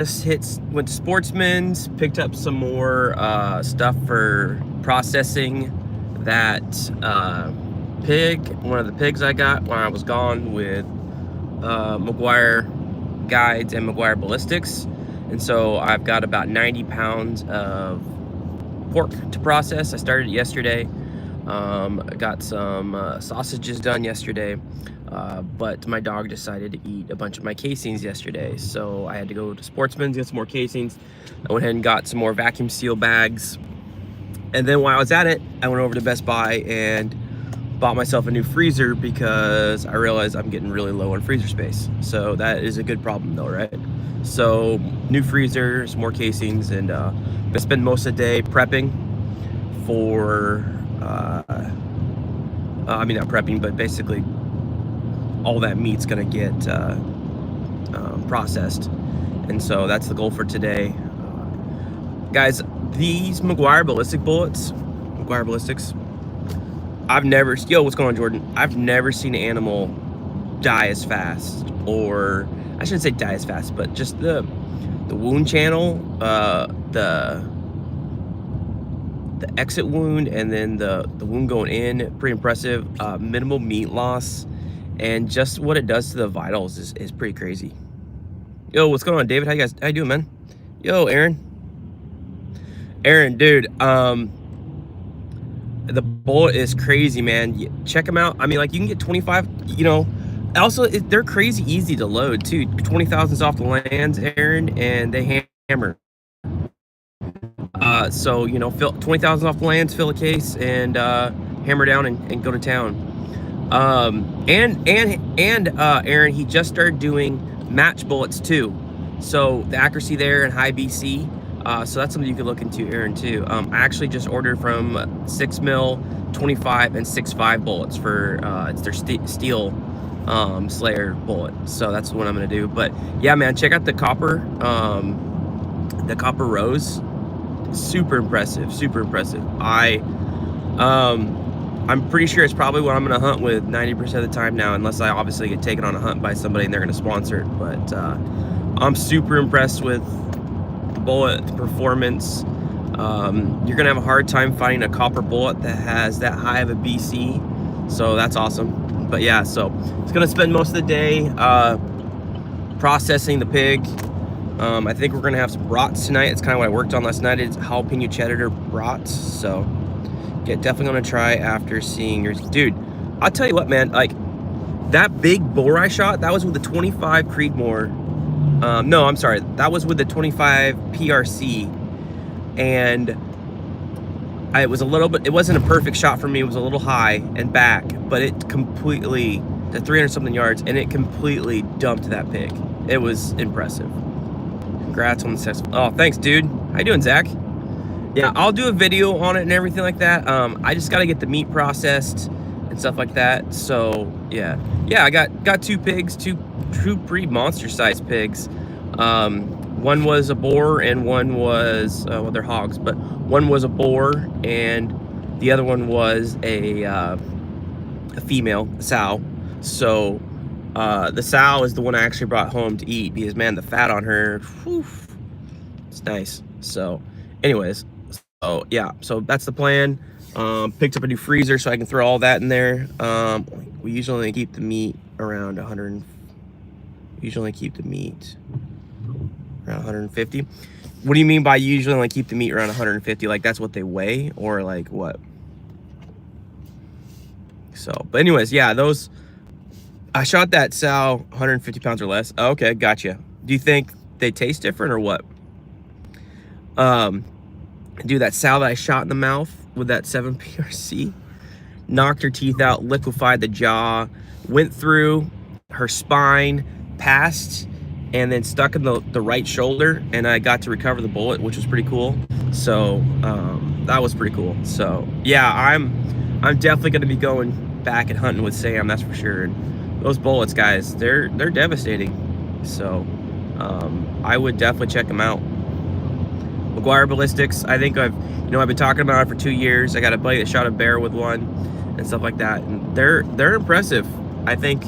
went to Sportsman's, picked up some more stuff for processing that one of the pigs I got when I was gone with Meguiar Guides and Meguiar Ballistics. And so I've got about 90 pounds of pork to process. I started it yesterday. I got some sausages done yesterday, but my dog decided to eat a bunch of my casings yesterday, so I had to go to Sportsman's, get some more casings. I went ahead and got some more vacuum seal bags, and then while I was at it, I went over to Best Buy and bought myself a new freezer because I realized I'm getting really low on freezer space. So that is a good problem though, right? So new freezer, some more casings, and I spend most of the day prepping for I mean, not prepping, but basically all that meat's gonna get processed. And so that's the goal for today. Guys, these Meguiar Ballistic bullets, Meguiar Ballistics, what's going on, Jordan? I've never seen an animal die as fast, or I shouldn't say die as fast, but just the wound channel, the exit wound, and then the wound going in, pretty impressive. Minimal meat loss, and just what it does to the vitals is pretty crazy. Yo, what's going on, David? How you doing, man? Yo, Aaron, dude, the bullet is crazy, man. Check them out. I mean, like, you can get 25, you know. Also, they're crazy easy to load too. 20,000's off the lands, Aaron, and they hammer. So, you know, fill 20,000 off the lands, fill a case, and hammer down and go to town. Aaron, he just started doing match bullets too. So the accuracy there and high BC. So that's something you could look into, Aaron, too. I actually just ordered from 6mm, 25, and 6.5 bullets for it's their steel Slayer bullet. So that's what I'm gonna do. But yeah, man, check out the copper rose. Super impressive, super impressive. I'm pretty sure it's probably what I'm gonna hunt with 90% of the time now, unless I obviously get taken on a hunt by somebody and they're gonna sponsor it. But I'm super impressed with the bullet, the performance. You're gonna have a hard time finding a copper bullet that has that high of a BC, so that's awesome. But yeah, so it's gonna spend most of the day processing the pig. I think we're gonna have some brats tonight. It's kind of what I worked on last night. It's jalapeno cheddar brats. So definitely gonna try after seeing yours. Dude, I'll tell you what, man, like that big boar I shot, that was with the 25 Creedmoor. No, I'm sorry, that was with the 25 PRC, and it was a little bit, it wasn't a perfect shot for me. It was a little high and back, but it completely, to 300 something yards, and it completely dumped that pig. It was impressive. Congrats on the success. Oh, thanks, dude. How you doing, Zach? Yeah, I'll do a video on it and everything like that. I just gotta get the meat processed and stuff like that. So yeah, I got two pigs, two pretty monster sized pigs. One was a boar and one was well, they're hogs, but one was a boar and the other one was a female, a sow. So the sow is the one I actually brought home to eat because, man, the fat on her, whew, it's nice. So anyways, so yeah, so that's the plan. Picked up a new freezer so I can throw all that in there. We usually only keep the meat around 100. Usually keep the meat around 150. What do you mean by usually only keep the meat around 150? Like that's what they weigh, or like what? So, but anyways, yeah, those. I shot that sow 150 pounds or less. Oh, okay, gotcha. Do you think they taste different or what? Dude, that sow that I shot in the mouth with that 7 PRC, knocked her teeth out, liquefied the jaw, went through her spine, passed, and then stuck in the right shoulder, and I got to recover the bullet, which was pretty cool. So that was pretty cool. So yeah, I'm definitely gonna be going back and hunting with Sam, that's for sure. And those bullets, guys, they're devastating. So I would definitely check them out. Meguiar Ballistics, I think I've been talking about it for 2 years. I got a buddy that shot a bear with one and stuff like that, and they're impressive. I think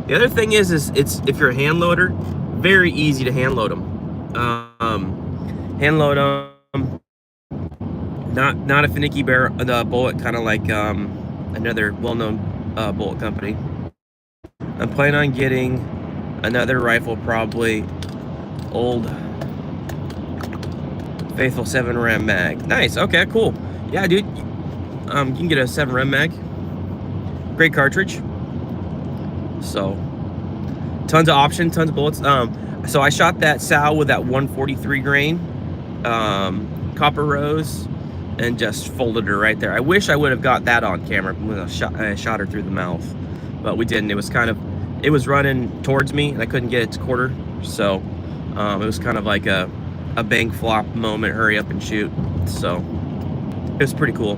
the other thing is it's, if you're a hand loader, very easy to hand load them. Hand load them. Not a finicky bullet, kind of like another well-known bullet company. I'm planning on getting another rifle, probably old Faithful 7 Rem mag. Nice. Okay, cool. Yeah, dude. You can get a 7 Rem mag. Great cartridge. So, tons of options, tons of bullets. So I shot that Sal with that 143 grain copper rose, and just folded her right there. I wish I would have got that on camera when I shot her through the mouth, but we didn't. It was running towards me, and I couldn't get its quarter, so it was kind of like a bank flop moment, hurry up and shoot. So it was pretty cool.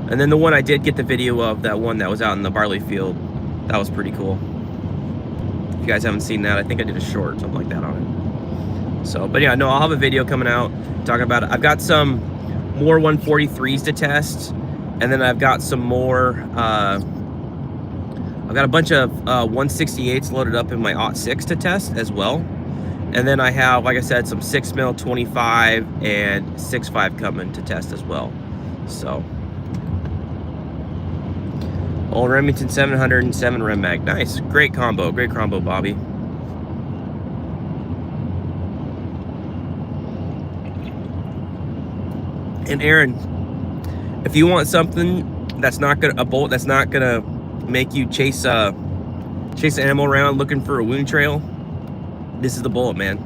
And then the one I did get the video of, that one that was out in the barley field, that was pretty cool. If you guys haven't seen that, I think I did a short, something like that on it. So, but yeah, no, I'll have a video coming out talking about it. I've got some more 143s to test, and then I've got some more, I've got a bunch of 168s loaded up in my AUT6 to test as well. And then I have, like I said, some 6mm 25 and 6.5 coming to test as well. So, old Remington 707 Rem mag. Nice. Great combo, Bobby. And Aaron, if you want something that's not gonna, a bullet that's not gonna make you chase an animal around looking for a wound trail, this is the bullet, man.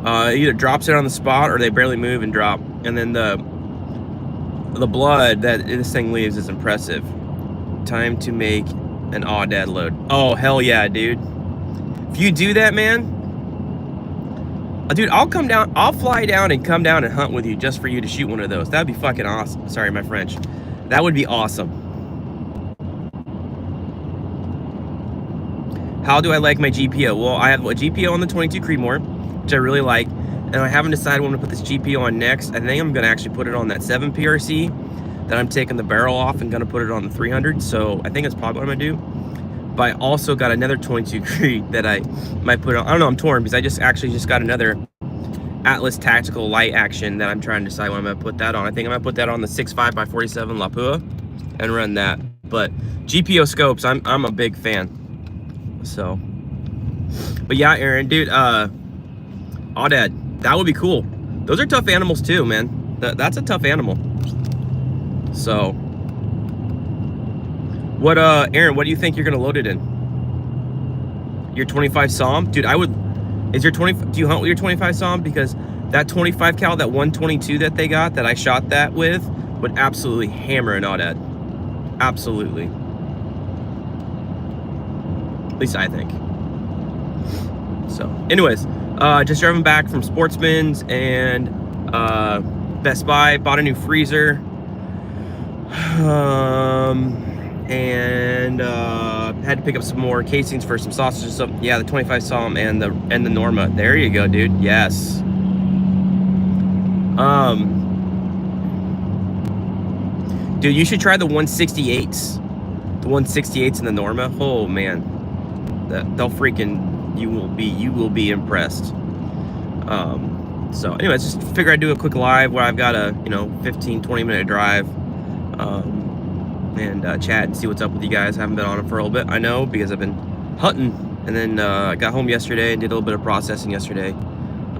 It either drops it on the spot, or they barely move and drop. And then the blood that this thing leaves is impressive. Time to make an Aoudad load. Oh, hell yeah, dude. If you do that, man, dude, I'll fly down and come down and hunt with you just for you to shoot one of those. That'd be fucking awesome. Sorry, my French. That would be awesome. How do I like my GPO? Well, I have a GPO on the 22 Creedmoor, which I really like, and I haven't decided what I'm gonna put this GPO on next. I think I'm gonna actually put it on that 7 PRC that I'm taking the barrel off and gonna put it on the 300. So I think that's probably what I'm gonna do. But I also got another 22 Creed that I might put on. I don't know, I'm torn, because I just got another Atlas Tactical Light Action that I'm trying to decide when I'm gonna put that on. I think I'm gonna put that on the 6.5x47 Lapua and run that. But GPO scopes, I'm a big fan. So, but yeah, Aaron, dude, Aoudad, that would be cool. Those are tough animals too, man. That's a tough animal. So, what, Aaron, what do you think you're gonna load it in? Your 25 SAUM? Dude, do you hunt with your 25 SAUM? Because that 25 cal, that 122 that they got, that I shot that with, would absolutely hammer an Aoudad. Absolutely. At least I think. So, anyways, just driving back from Sportsman's and Best Buy, bought a new freezer, and had to pick up some more casings for some sausages. So yeah, the 25 SAUM and the Norma. There you go, dude. Yes. Dude, you should try the 168s. The 168s in the Norma. Oh man, they'll freaking, you will be impressed. So anyways, just figure I'd do a quick live where I've got a 15-20 minute drive, and chat and see what's up with you guys. I haven't been on it for a little bit, I know, because I've been hunting, and then I got home yesterday and did a little bit of processing yesterday.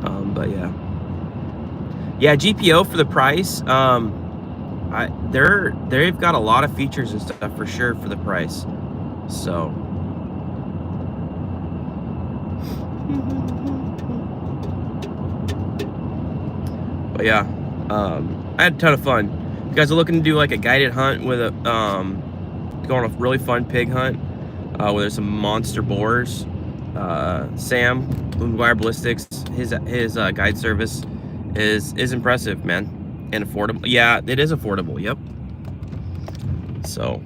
But yeah, GPO for the price, they've got a lot of features and stuff for sure for the price. So but yeah, I had a ton of fun. If you guys are looking to do like a guided hunt with a go on a really fun pig hunt where there's some monster boars, Sam McGuire Ballistics, his guide service is impressive, man, and affordable. Yeah, it is affordable. Yep. So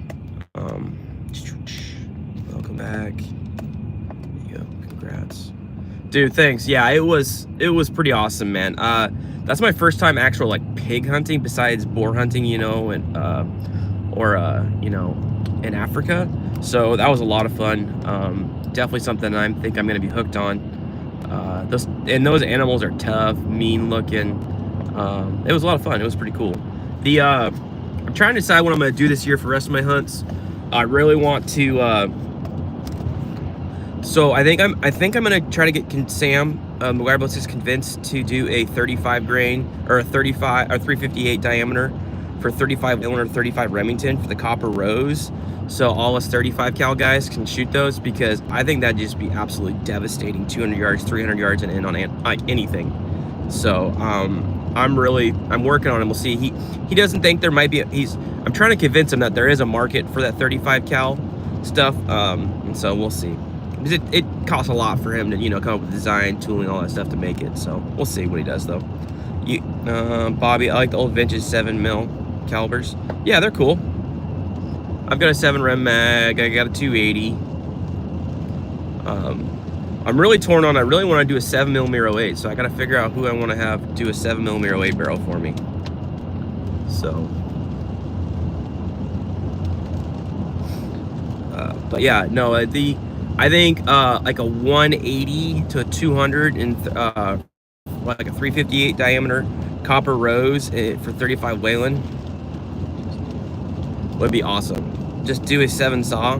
welcome back. There you go. Congrats, dude. Thanks. Yeah, it was pretty awesome, man. That's my first time actual like pig hunting besides boar hunting, and in Africa. So that was a lot of fun. definitely something I think I'm going to be hooked on. Those animals are tough, mean looking. It was a lot of fun. It was pretty cool. I'm trying to decide what I'm going to do this year for the rest of my hunts. I really want to. So I think I'm going to try to get Sam McGuire Ballistics convinced to do a 35 grain or a 35 or 358 diameter for 35 Whelen or 35 Remington for the Copper Rose. So all us 35 cal guys can shoot those, because I think that'd just be absolutely devastating. 200 yards, 300 yards and in on anything. So I'm working on him. We'll see. He doesn't think there might be. I'm trying to convince him that there is a market for that 35 cal stuff. And so we'll see. It costs a lot for him to come up with design, tooling, all that stuff to make it. So we'll see what he does though. Bobby, I like the old vintage 7mm calibers. Yeah, they're cool. I've got a 7 rem mag. I got a 280. I'm really torn on. I really want to do a 7mm 08. So I got to figure out who I want to have do a 7mm 08 barrel for me. So, but yeah, no. I think like a 180 to a 200 and like a 358 diameter Copper Rose for 35 Whelen would be awesome. Just do a 7 saw.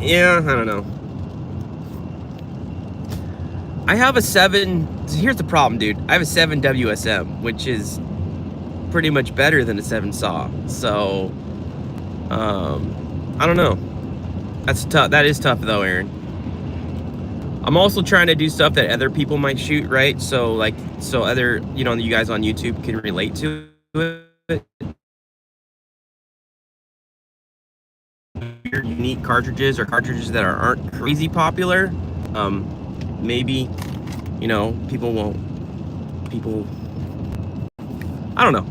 Yeah, I don't know. I have a 7. Here's the problem, dude. I have a 7 WSM, which is pretty much better than a 7 saw. So, I don't know. That's tough. That is tough though, Aaron. I'm also trying to do stuff that other people might shoot, right? So other, you guys on YouTube can relate to it. Unique cartridges or cartridges that aren't crazy popular. Maybe, people, I don't know.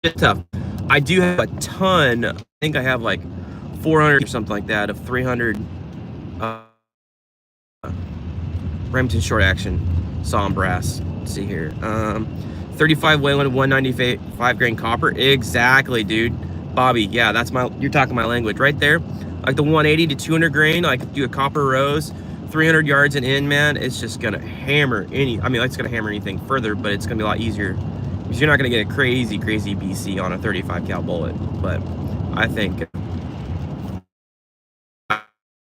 It's tough. I do have a ton. I think I have like 400 or something like that of 300 Remington short action saw and brass. Let's see here. 35 Whelen, 195 grain copper. Exactly, dude. Bobby, yeah, you're talking my language right there. Like the 180 to 200 grain, I could do a Copper Rose, 300 yards and in, man. It's just gonna hammer it's gonna hammer anything further, but it's gonna be a lot easier because you're not gonna get a crazy BC on a 35 cal bullet. But I think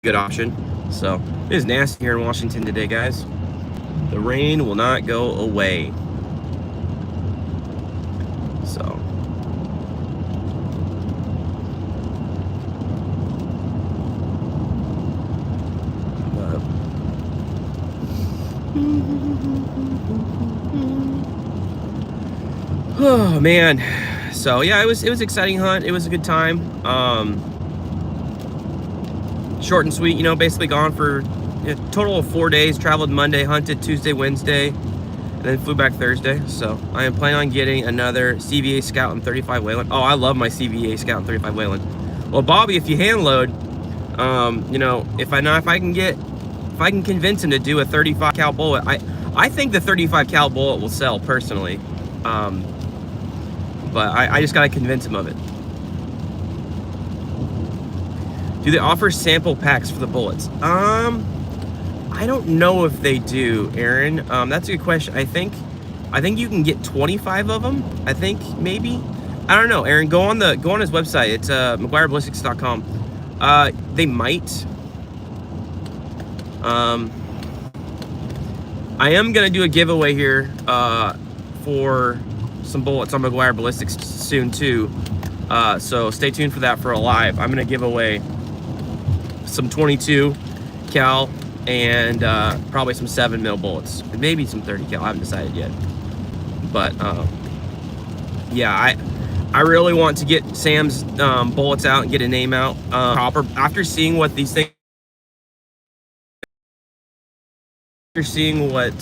good option. So it is nasty here in Washington today, guys. The rain will not go away. So. Oh man. So yeah, it was exciting hunt. It was a good time. Short and sweet, basically gone for a total of 4 days. Traveled Monday, hunted Tuesday, Wednesday, and then flew back Thursday. So I am planning on getting another CVA Scout and 35 Whelen. Oh, I love my CVA Scout and 35 Whelen. Well, Bobby, if you hand load, if I can convince him to do a 35 cal bullet, I think the 35 cal bullet will sell personally. But I just gotta convince him of it. Do they offer sample packs for the bullets? I don't know if they do, Aaron. That's a good question. I think you can get 25 of them. I think maybe. I don't know, Aaron. Go on his website. It's McGuireballistics.com. They might. I am gonna do a giveaway here for some bullets on McGuire Ballistics soon too. So stay tuned for that for a live. I'm gonna give away some 22 cal and probably some 7mm bullets, maybe some 30 cal. I haven't decided yet, but yeah, I really want to get Sam's bullets out and get a name out. Copper. After seeing what these things, after seeing what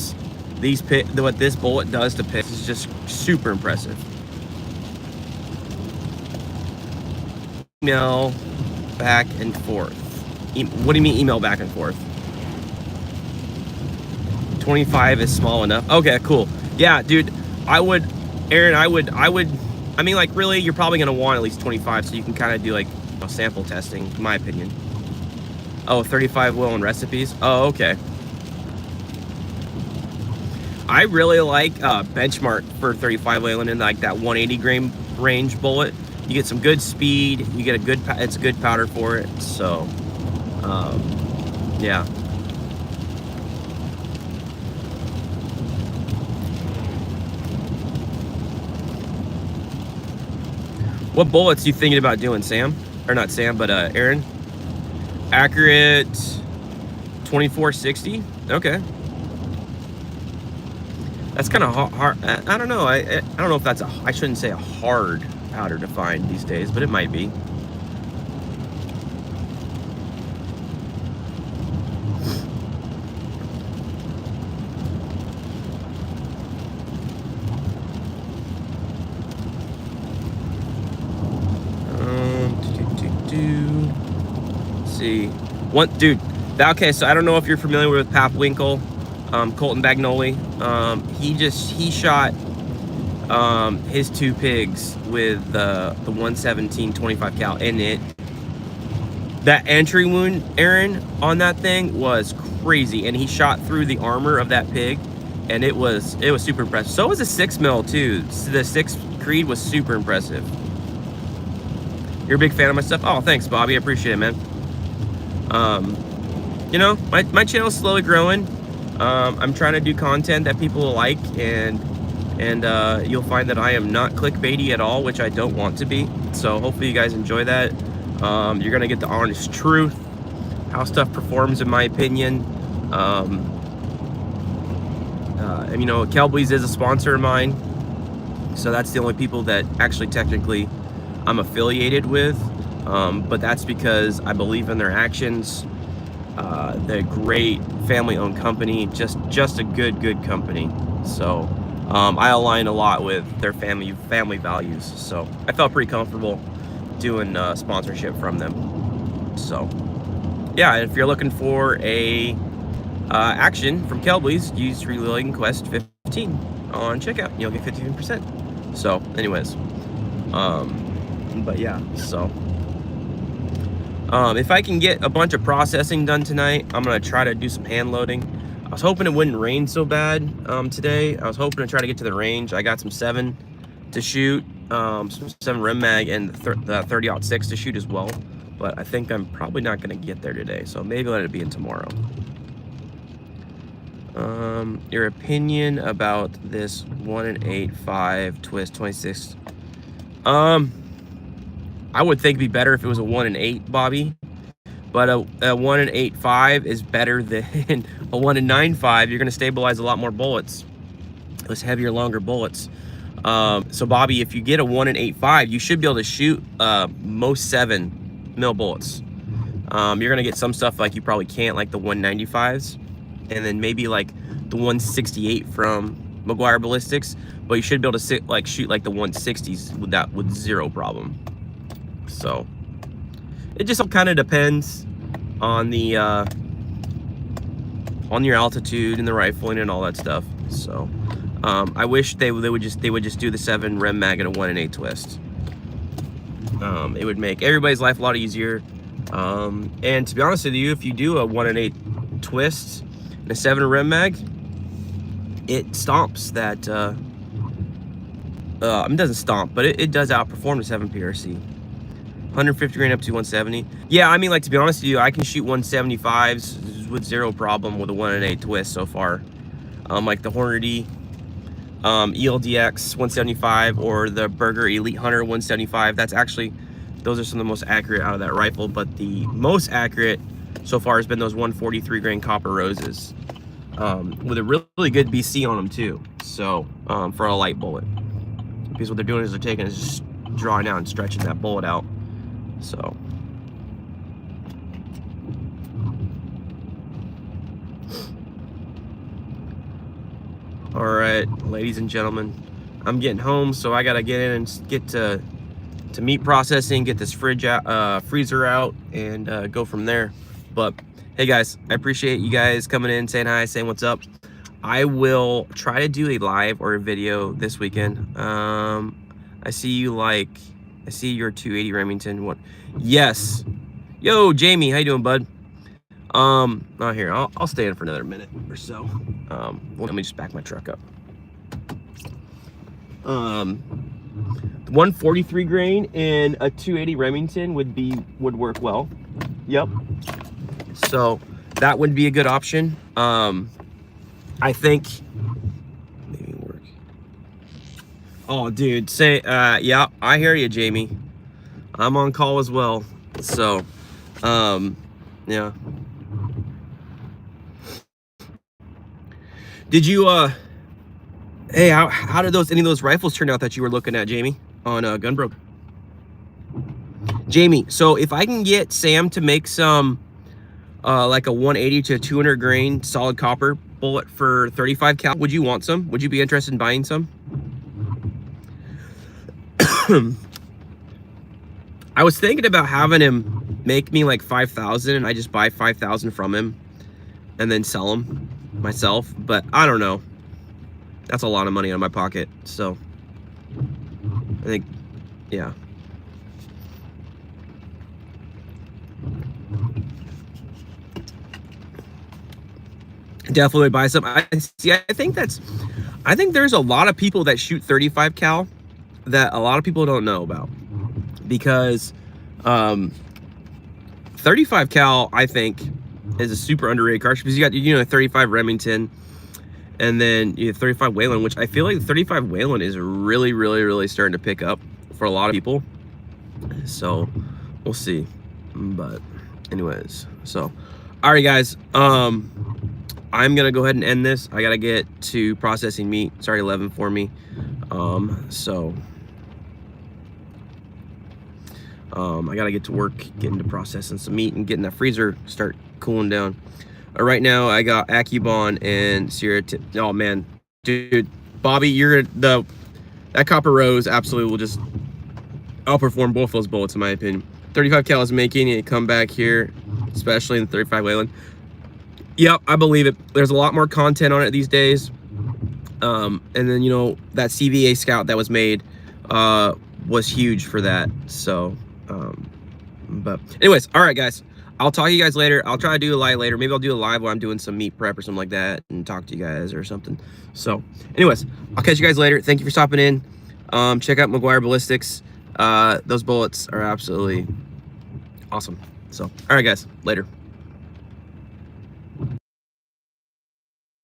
this bullet does to pits, is just super impressive. Email back and forth. What do you mean email back and forth? 25 is small enough. Okay, cool. Yeah, dude, Aaron, I would I mean, like, really, you're probably going to want at least 25 so you can kind of do, like, sample testing, in my opinion. Oh, 35 will in recipes? Oh, okay. I really like Benchmark for 35 Leyland in like that 180 grain range bullet. You get some good speed. You get a good, it's a good powder for it. So, yeah. What bullets you thinking about doing, Sam? Or not Sam, but Aaron? Accurate 2460. Okay. That's kind of hard. I don't know. I don't know if that's I shouldn't say a hard powder to find these days, but it might be. See, one dude. Okay, so I don't know if you're familiar with Pap Winkle, Colton Bagnoli. He shot his 2 pigs with the 117 25 cal, and that entry wound, Aaron, on that thing was crazy, and he shot through the armor of that pig, and it was super impressive. So was a 6 mil too. The 6 Creed was super impressive. You're a big fan of my stuff? Oh, thanks, Bobby. I appreciate it, man. You know, my channel's slowly growing. I'm trying to do content that people will like, and you'll find that I am not clickbaity at all, which I don't want to be. So hopefully you guys enjoy that. You're gonna get the honest truth, how stuff performs in my opinion. And you know, Kelby's is a sponsor of mine, so that's the only people that actually technically I'm affiliated with. But that's because I believe in their actions. They're a great family-owned company, just a good company. So I align a lot with their family values. So I felt pretty comfortable doing sponsorship from them. So yeah, if you're looking for a action from Kelby's, use Reloading Quest 15 on checkout. You'll get 15%. So anyways, but yeah, so if I can get a bunch of processing done tonight, I'm gonna try to do some hand loading. I was hoping it wouldn't rain so bad today. I was hoping to try to get to the range. I got some 7 to shoot, some 7 rim mag, and the 30-06 to shoot as well. But I think I'm probably not gonna get there today, so maybe let it be in tomorrow. Your opinion about this 1-in-8.5 twist 26? I would think it'd be better if it was a 1-in-8, Bobby. But a 1-in-8.5 is better than a 1-in-9.5. You're gonna stabilize a lot more bullets. Those heavier, longer bullets. So Bobby, if you get a 1-in-8.5, you should be able to shoot most 7 mil bullets. You're gonna get some stuff like you probably can't, like the 195s, and then maybe like the 168 from Meguiar Ballistics. But you should be able to shoot like the 160s with zero problem. So it just all kind of depends on the on your altitude and the rifling and all that stuff. So I wish they would just do the 7 rem mag and a 1-in-8 twist. It would make everybody's life a lot easier. And to be honest with you, if you do a 1-in-8 twist and a 7 rem mag, it stomps that. It doesn't stomp, but it does outperform the 7 PRC. 150 grain up to 170. Yeah, I mean, like, to be honest with you, I can shoot 175s with zero problem with a 1-in-8 twist so far. Like the Hornady ELDX 175 or the Berger Elite Hunter 175. That's actually, those are some of the most accurate out of that rifle. But the most accurate so far has been those 143 grain Copper Roses, with a really good BC on them too. So for a light bullet, because what they're doing is they're taking is just drawing out and stretching that bullet out. So all right, ladies and gentlemen, I'm getting home, so I gotta get in and get to meat processing, get this freezer out, and go from there. But hey guys, I appreciate you guys coming in, saying hi, saying what's up. I will try to do a live or a video this weekend. I I see you like, I see your 280 Remington. What? Yes. Yo, Jamie, how you doing, bud? Oh, here, I'll stay in for another minute or so. Let me just back my truck up. 143 grain and a 280 Remington would work well. Yep. So that would be a good option. I think maybe work. Oh, dude, yeah, I hear you, Jamie. I'm on call as well. So, yeah. Did you, hey, how did any of those rifles turn out that you were looking at, Jamie, on Gunbroke? Jamie, so if I can get Sam to make some, like a 180 to 200 grain solid copper bullet for 35 cal, would you want some? Would you be interested in buying some? I was thinking about having him make me like 5,000 and I just buy 5,000 from him and then sell them myself, but I don't know. That's a lot of money out of my pocket, so I think, yeah. Definitely buy some. I think there's a lot of people that shoot 35 cal that a lot of people don't know about, because 35 cal I think is a super underrated cartridge, because you got, you know, 35 Remington and then you have 35 Whelen, which I feel like the 35 Whelen is really starting to pick up for a lot of people. So we'll see. But anyways, so all right, guys, I'm gonna go ahead and end this. I gotta get to processing meat. It's already 11 for me. So I gotta get to work, getting to processing some meat and getting that freezer start cooling down. Right now I got AccuBond and Sierra. Oh man, dude, Bobby, that Copper Rose absolutely will just outperform both those bullets in my opinion. 35 cal is making a comeback here, especially in the 35 Whelen. Yep, I believe it. There's a lot more content on it these days. And then, you know, that CVA Scout that was made was huge for that. So, but anyways, all right, guys. I'll talk to you guys later. I'll try to do a live later. Maybe I'll do a live while I'm doing some meat prep or something like that and talk to you guys or something. So, anyways, I'll catch you guys later. Thank you for stopping in. Check out Meguiar Ballistics. Those bullets are absolutely awesome. So, all right, guys. Later.